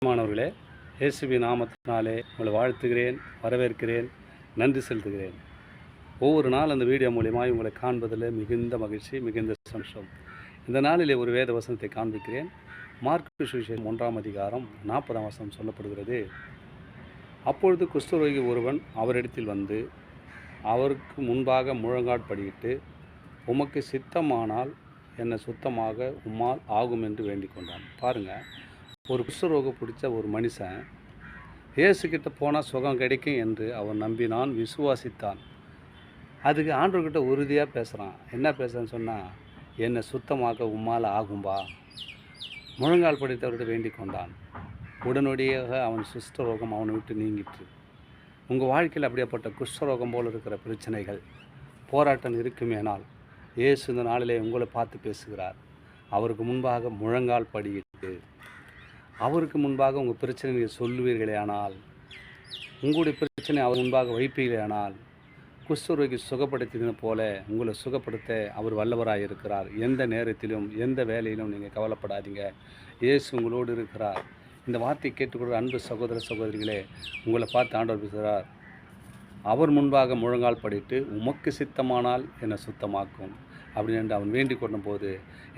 மாணவர்களே, இயேசுவி நாமத்தினாலே உங்களை வாழ்த்துகிறேன், வரவேற்கிறேன், நன்றி செலுத்துகிறேன். ஒவ்வொரு நாள் அந்த வீடியோ மூலியமாக உங்களை காண்பதில் மிகுந்த மகிழ்ச்சி, மிகுந்த சந்தோஷம். இந்த நாளிலே ஒரு வேத வசனத்தை காண்பிக்கிறேன். மார்க்கு சுவிசேஷம் 1ஆம் அதிகாரம் 40ஆம் வசனம் சொல்லப்படுகிறது. அப்பொழுது குஷ்டரோகி ஒருவன் அவரிடத்தில் வந்து அவருக்கு முன்பாக முழங்காற்படியிட்டு, உமக்கு சித்தமானால் என்னை சுத்தமாக உம்மால் ஆகும் என்று வேண்டிக் கொண்டான். பாருங்கள், ஒரு குஷ்டரோகம் பிடிச்ச ஒரு மனுஷன் இயேசுக்கிட்ட போனால் சுகம் கிடைக்கும் என்று அவன் நம்பினான், விசுவாசித்தான். அதுக்கு ஆண்டவர்கிட்ட உறுதியாக பேசுகிறான். என்ன பேசுகிறான்னு சொன்னால், என்னை சுத்தமாக உம்மால் ஆகும்பா. முழங்கால் படித்தவர்கிட்ட வேண்டிக் கொண்டான். உடனடியாக அவன் குஷ்டரோகம் அவனை விட்டு நீங்கிற்று. உங்கள் வாழ்க்கையில் அப்படியேப்பட்ட குஷ்டரோகம் போல் இருக்கிற பிரச்சனைகள், போராட்டம் இருக்குமேனால் இயேசு இந்த நாளிலே உங்களை பார்த்து பேசுகிறார். அவருக்கு முன்பாக முழங்கால் படியிட்டு அவருக்கு முன்பாக உங்கள் பிரச்சனை நீங்கள் சொல்லுவீர்களே ஆனால், உங்களுடைய பிரச்சனை அவர் முன்பாக வைப்பீர்களே ஆனால், குஷ்டரோகி சுகப்படுத்தின போல உங்களை சுகப்படுத்த அவர் வல்லவராக இருக்கிறார். எந்த நேரத்திலும் எந்த வேலையிலும் நீங்கள் கவலைப்படாதீங்க. இயேசு உங்களோடு இருக்கிறார். இந்த வார்த்தையை கேட்டுக்கொள்ள அன்பு சகோதர சகோதரிகளே, உங்களை பார்த்து ஆண்டவர் பேசுகிறார். அவர் முன்பாக முழங்கால் படிட்டு, உமக்கு சித்தமானால் என்னை சுத்தமாக்கும் அப்படின்னு அவன் வேண்டிக் கொண்ட போது,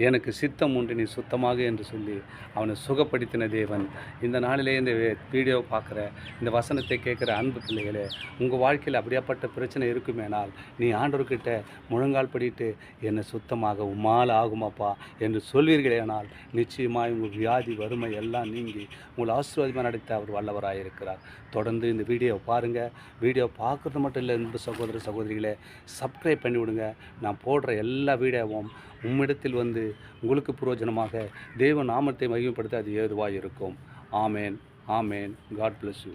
எனக்கு சித்தம் உண்டு, நீ சுத்தமாக என்று சொல்லி அவனை சுகப்படுத்தின தேவன். இந்த நாளிலே இந்த வீடியோ பார்க்குற, இந்த வசனத்தை கேட்குற அன்பு பிள்ளைகளே, உங்கள் வாழ்க்கையில் அப்படியாப்பட்ட பிரச்சனை இருக்குமேனால் நீ ஆண்டவர்கிட்ட முழங்கால் படிட்டு, என்னை சுத்தமாக உம்மால் ஆகுமாப்பா என்று சொல்வீர்களேனால், நிச்சயமாக உங்கள் வியாதி வறுமை எல்லாம் நீங்கி உங்கள் ஆசீர்வாதமாக நடத்த அவர் வல்லவராக இருக்கிறார். தொடர்ந்து இந்த வீடியோ பாருங்கள். வீடியோ பார்க்குறது மட்டும் இல்லை அன்பு சகோதர சகோதரிகளே, சப்ஸ்கிரைப் பண்ணிவிடுங்க. நான் போடுற எல்லா வீடியோவும் உம்மிடத்தில் வந்து உங்களுக்கு பிரயோஜனமாக தேவ நாமத்தை மகிமைப்படுத்த அது ஏதுவாக இருக்கும். Amen, amen. God bless you.